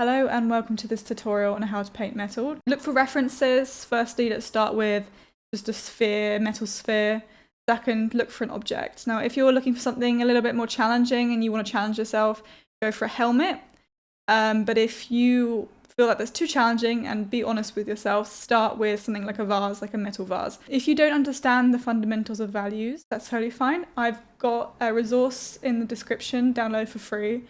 Hello and welcome to this tutorial on how to paint metal. Look for references. Firstly, let's start with just a sphere, metal sphere. Second, look for an object. Now, if you're looking for something a little bit more challenging and you want to challenge yourself, go for a helmet. But if you feel like that's too challenging, and be honest with yourself, start with something like a vase, like a metal vase. If you don't understand the fundamentals of values, that's totally fine. I've got a resource in the description, download for free,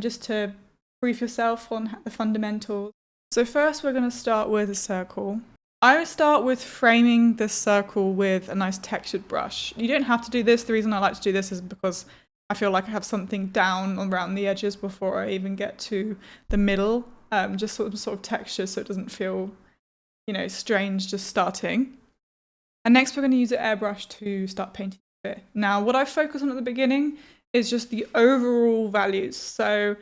just to brief yourself on the fundamentals. So first we're going to start with a circle. I would start with framing the circle with a nice textured brush. You don't have to do this. The reason I like to do this is because I feel like I have something down around the edges before I even get to the middle, just sort of texture so it doesn't feel, strange just starting. And next we're going to use an airbrush to start painting it. Now what I focus on at the beginning is just the overall values. So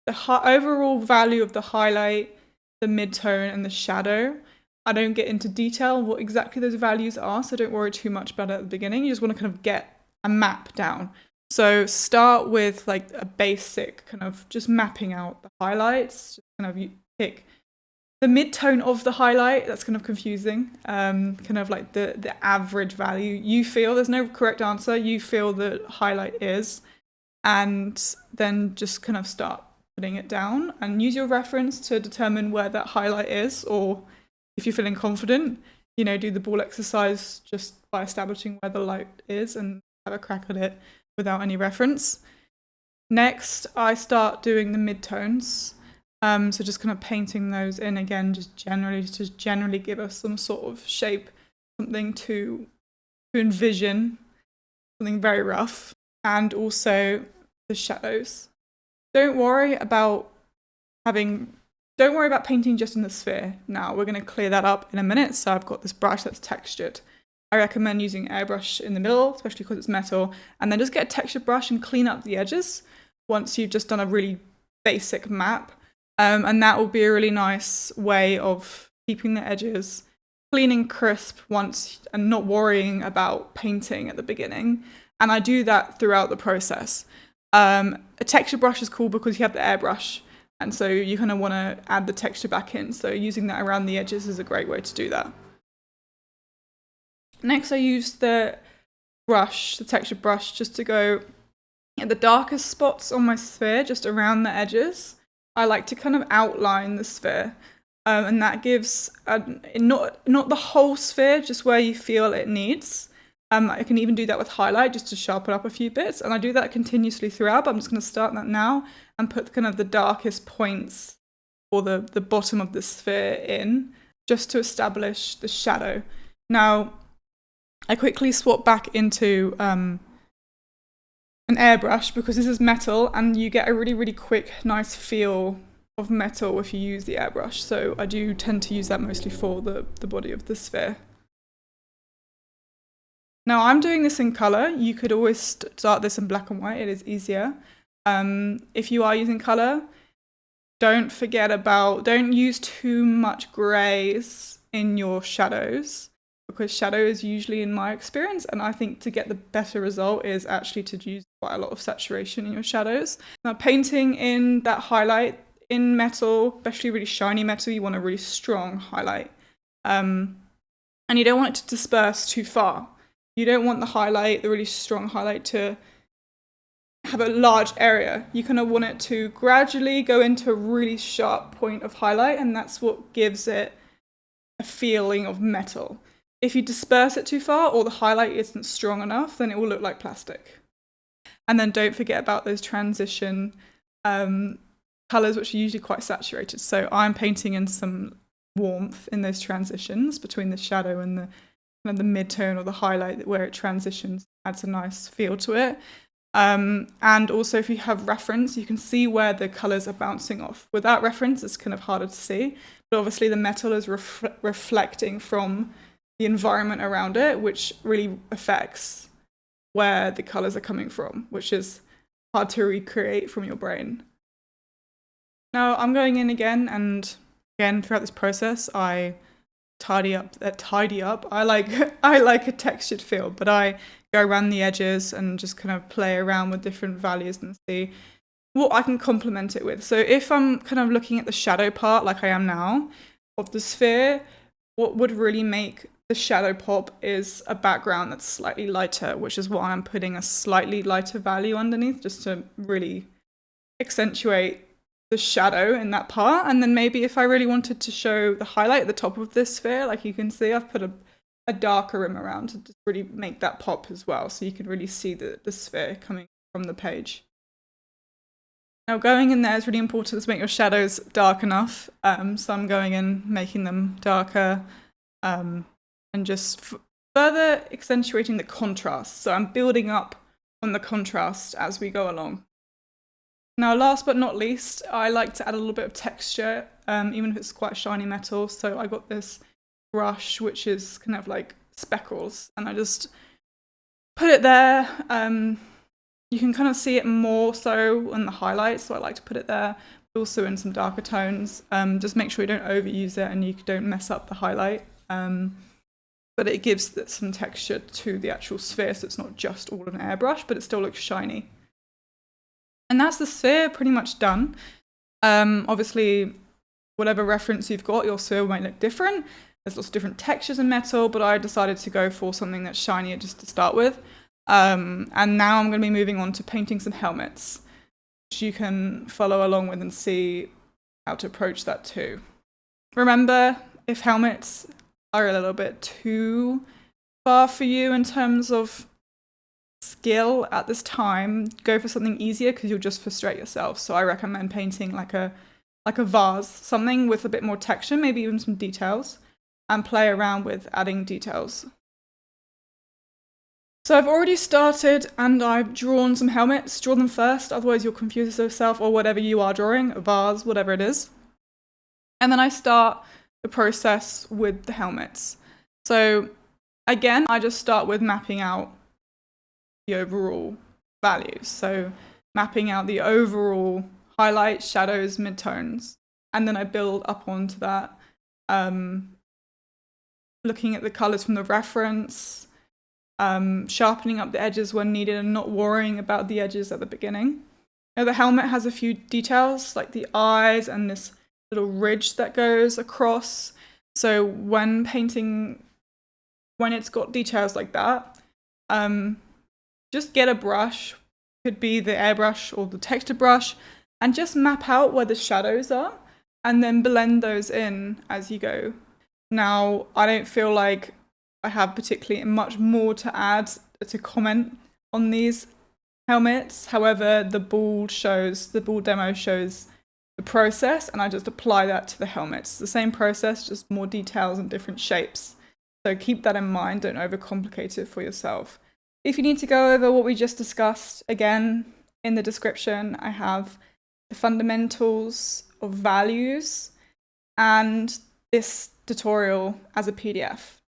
the overall value of the highlight, the midtone, and the shadow. I don't get into detail what exactly those values are, so don't worry too much about it at the beginning. You just want to kind of get a map down. So start with like a basic kind of just mapping out the highlights. Just kind of you pick the midtone of the highlight. That's kind of confusing. Kind of like the average value you feel. There's no correct answer. You feel the highlight is, and then just kind of start putting it down and use your reference to determine where that highlight is, or if you're feeling confident, do the ball exercise just by establishing where the light is and have a crack at it without any reference. Next, I start doing the midtones. So just kind of painting those in again, just generally give us some sort of shape, something to envision, something very rough, and also the shadows. Don't worry about painting just in the sphere. Now we're going to clear that up in a minute. So I've got this brush that's textured. I recommend using airbrush in the middle, especially because it's metal, and then just get a textured brush and clean up the edges once you've just done a really basic map. And that will be a really nice way of keeping the edges clean and crisp and not worrying about painting at the beginning. And I do that throughout the process. A texture brush is cool because you have the airbrush, and so you kind of want to add the texture back in. So using that around the edges is a great way to do that. Next, I use the texture brush, just to go at the darkest spots on my sphere, just around the edges. I like to kind of outline the sphere, and that gives not the whole sphere, just where you feel it needs. I can even do that with highlight just to sharpen up a few bits, and I do that continuously throughout, but I'm just going to start that now and put kind of the darkest points or the bottom of the sphere in, just to establish the shadow. Now, I quickly swap back into an airbrush because this is metal, and you get a really, really quick, nice feel of metal if you use the airbrush. So I do tend to use that mostly for the body of the sphere. Now I'm doing this in color. You could always start this in black and white. It is easier. If you are using color, don't use too much grays in your shadows, because shadow is usually, in my experience, and I think to get the better result is actually to use quite a lot of saturation in your shadows. Now painting in that highlight in metal, especially really shiny metal, you want a really strong highlight. And you don't want it to disperse too far. You don't want the really strong highlight, to have a large area. You kind of want it to gradually go into a really sharp point of highlight, and that's what gives it a feeling of metal. If you disperse it too far, or the highlight isn't strong enough, then it will look like plastic. And then don't forget about those transition colors, which are usually quite saturated. So I'm painting in some warmth in those transitions between the shadow and the midtone or the highlight, where it transitions, adds a nice feel to it. And also, if you have reference, you can see where the colors are bouncing off. Without reference, it's kind of harder to see, but obviously the metal is reflecting from the environment around it, which really affects where the colors are coming from, which is hard to recreate from your brain. Now I'm going in again, and again throughout this process I tidy up. I like a textured feel, but I go around the edges and just kind of play around with different values and see what I can complement it with. So if I'm kind of looking at the shadow part like I am now of the sphere, what would really make the shadow pop is a background that's slightly lighter, which is why I'm putting a slightly lighter value underneath, just to really accentuate the shadow in that part. And then maybe if I really wanted to show the highlight at the top of this sphere, like you can see, I've put a darker rim around to just really make that pop as well, so you can really see the sphere coming from the page. Now going in there is really important to make your shadows dark enough, so I'm going in, making them darker, and just further accentuating the contrast. So I'm building up on the contrast as we go along. Now last but not least, I like to add a little bit of texture, even if it's quite shiny metal. So I got this brush which is kind of like speckles, and I just put it there. You can kind of see it more so in the highlights, so I like to put it there, but also in some darker tones. Just make sure you don't overuse it and you don't mess up the highlight. But it gives some texture to the actual sphere, so it's not just all an airbrush, but it still looks shiny. And that's the sphere pretty much done. Obviously, whatever reference you've got, your sphere might look different. There's lots of different textures in metal, but I decided to go for something that's shinier just to start with. And now I'm going to be moving on to painting some helmets, which you can follow along with and see how to approach that too. Remember, if helmets are a little bit too far for you in terms of skill at this time, go for something easier because you'll just frustrate yourself. So I recommend painting like a vase, something with a bit more texture, maybe even some details, and play around with adding details. So I've already started and I've drawn some helmets. Draw them first, otherwise you'll confuse yourself, or whatever you are drawing, a vase, whatever it is. And then I start the process with the helmets. So again, I just start with mapping out the overall values. So mapping out the overall highlights, shadows, midtones. And then I build up onto that, looking at the colors from the reference, sharpening up the edges when needed and not worrying about the edges at the beginning. Now the helmet has a few details like the eyes and this little ridge that goes across. So when painting, when it's got details like that, just get a brush, could be the airbrush or the texture brush, and just map out where the shadows are and then blend those in as you go. Now, I don't feel like I have particularly much more to add to comment on these helmets. However, the ball demo shows the process, and I just apply that to the helmets. The same process, just more details and different shapes. So keep that in mind, don't overcomplicate it for yourself. If you need to go over what we just discussed, again, in the description, I have the fundamentals of values and this tutorial as a PDF.